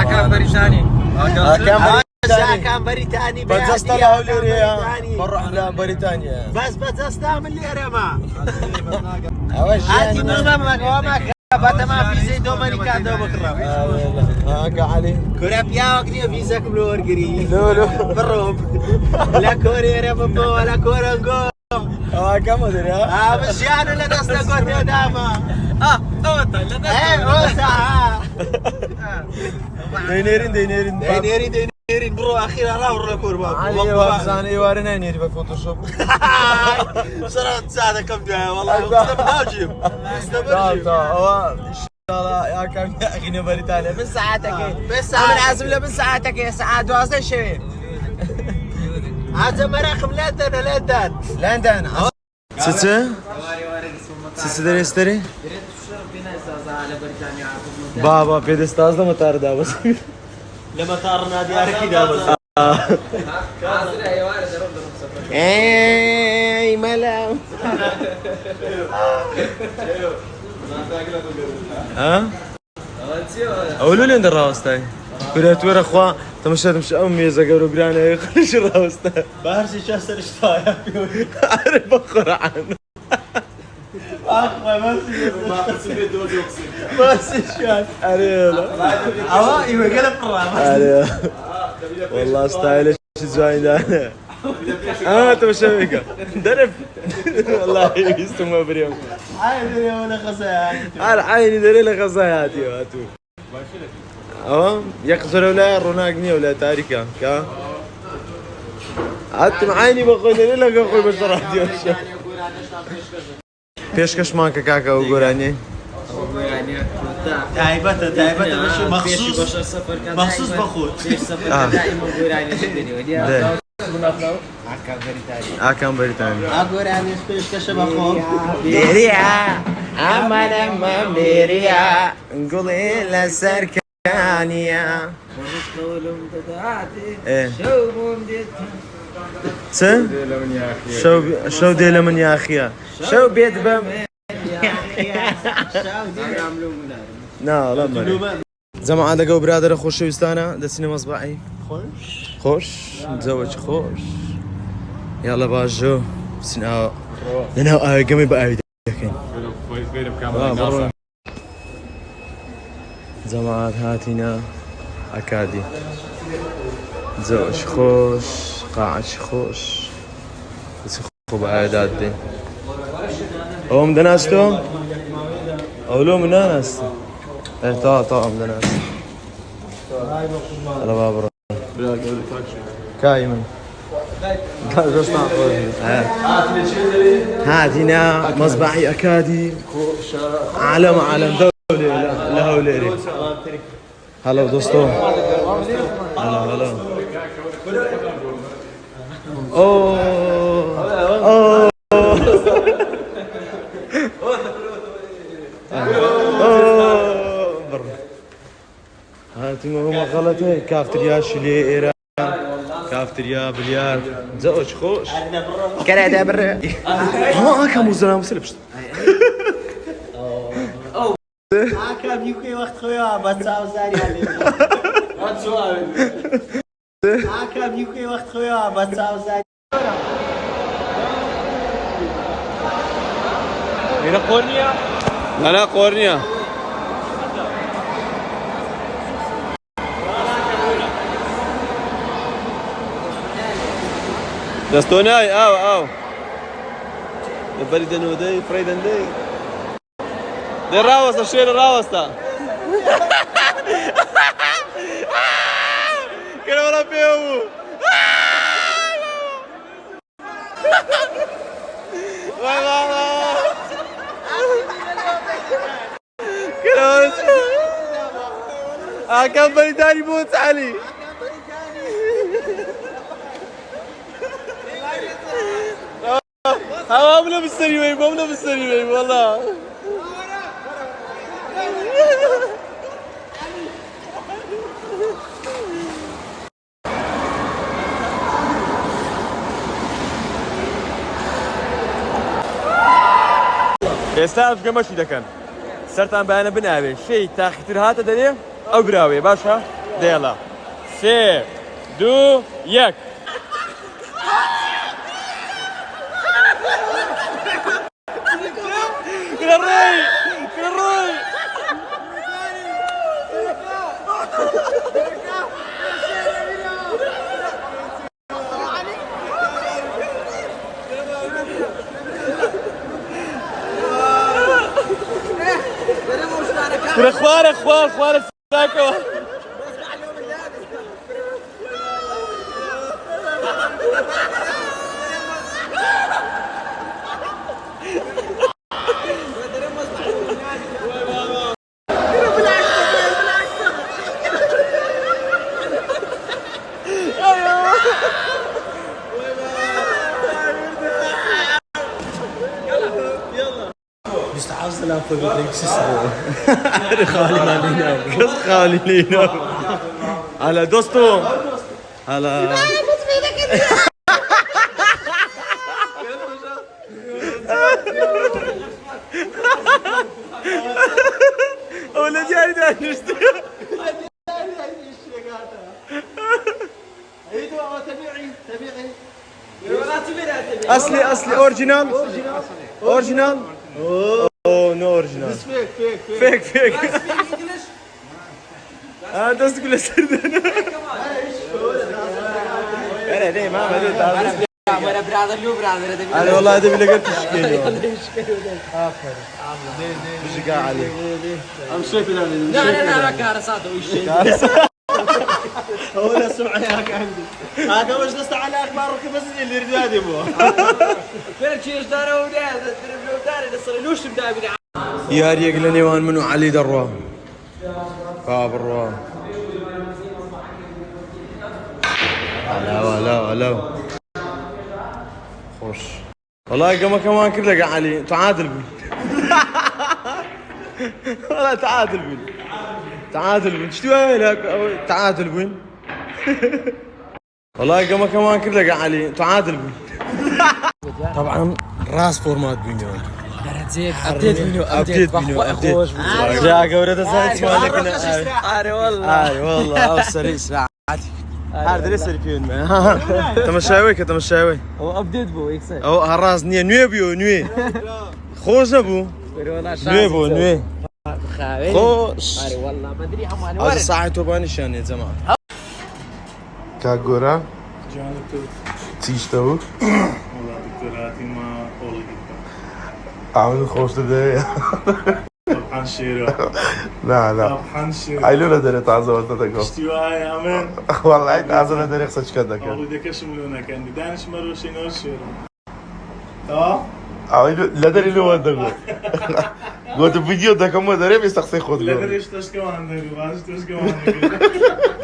كان بريطاني كان بريطاني بجستا لهوليريا بروح لبريطانيا بس بجستا من ليرما هاتي وما باتما فيزا دومينيكا دو بكره هاكا علي كوريا بيا وكني فيزا كبلو ورقري لولو بالروب لا كوريا بابا ولا كورانغو هاكا ما ادري بس يعني لا نستقوت يا داما اوتا دينيرين برو اخيرا راور كوربا علي وابزاني وارنا نيري بفوتوشوب صراحه تساعدك كم جاي والله استبناجم هو ان شاء الله يا كم اغنيه بريطانيا من ساعتك بس انا عازم له من ساعتك يا ساعات واسه شيء هذا مراقم لندن سيسي دريستري بابا بيدستاز لما تاردا بس لما طارنا ديارك كده بس اي ملام ها اقولوا لي ان الراوستاي كنت ورا اخوا تمشي امي اذا قالوا قرانا خليش الراوستاي بارسي شاسر اشتايا عارف اخر عنه بس شان عوائي وقلب قرام والله ستايلش زاين انا تمشي درب والله يستمع بريم عيني ولا خزاياتي عيني دليل خزاياتي هاتو يقصر ولا روناقني ولا تاريكا كا عدت معايني بقول دليل اخوي بشرحتي پیشکش مان که کاکا وگورانی تعبت مخصوص بخود آکام بریتانی اگورانی پیشکش بخود بیریا اما لما بیریا قولي لسركانيا شو ديلا من يا اخيا شو بيت بم لا لا زعما عاد لقوا برادر خوش وستانا دسني مصباحي خوش متزوج خوش يلا باجو سنا انا قمي بقى زعما هاتينا اكادي تزوج خوش قاعد خوش بس خوب عادات دي هم دناستهم أولو من ناس إيه طا من ناس على بابرو كايمن هاتينا مصباحي أكادي علم دولي لهوليري هلا دوستو هلا اوه هاتي ما غلطه كافتريا شلي ايران كافتريا بليار زوج خوش كره بر كم زلمه مسلبش كم يوكي وقت خويا بتصاو زاري عليك كم يوكي وقت خويا بتصاو زاري هنا قورنيا لا قورنيا دستوناي او بريدن ودي فريدن دي راوستا شير راوستا كده ولا بيو كده كان بريداني موت علي ممنوع بالسريوي والله استاذ قمشي دكان سرتان بأنا بنابي شيء تاخير هذا دليل أو براوي باشا يلا 3 2 1 كري كري اخوان الساكو مستحصل على فوق خالي مالينا كس خالي لينا هلا دوستو هلا ولد جاي ده نشتي اصلي اوريجينال اوريجينال اوه نو اوريجينال فيك هذا تقول سردنا انا ليه ما بديت وانا برادر لو برادر انا والله هذا اللي قلت تشكيله مش قاعد عليك امشيك لا ما كارثات وش هو لا سمع ياك عندي هذا مش لسه على اخبارك بس اللي رجال يبغى فين شيء داروا ودا دربلو داري نصلوش بدا يا ريق لنيوان منو علي دروا باب الروا هلا خوش والله قام كمان كله قاعد علي تعادل بي والله تعادل بي شتو لك تعادل بي والله قام كمان كله قاعد علي تعادل بي طبعا راس فورمات بينيو ابديت بينيو يا قورة زايد مالك انا اري والله او سريع ساعتي هذا ليس الفيون ما تمشاوي هو ابديت بو يكسر او هراس نوي بيو نوي خوش ابو نوي خوش اري والله ما ادري هم انا هذا ساعة توباني شان زمان كاغورا جانتو تيشتو والله دكتوراتي ما اول عامل خوش لدي طبعا شيرو لا طبعا شيرو عيلونا داري تعزو وانتتكو اشتواي امان والله عيد تعزونا داري خسج كدك اول ديك شملونا كان دانش مروشي نو شيرو اه عيلو لا داري لو وانتكو قلت الفيديو ده كم داري بيستقصي خود لا دريش تشكو عندك باش تشكو عندك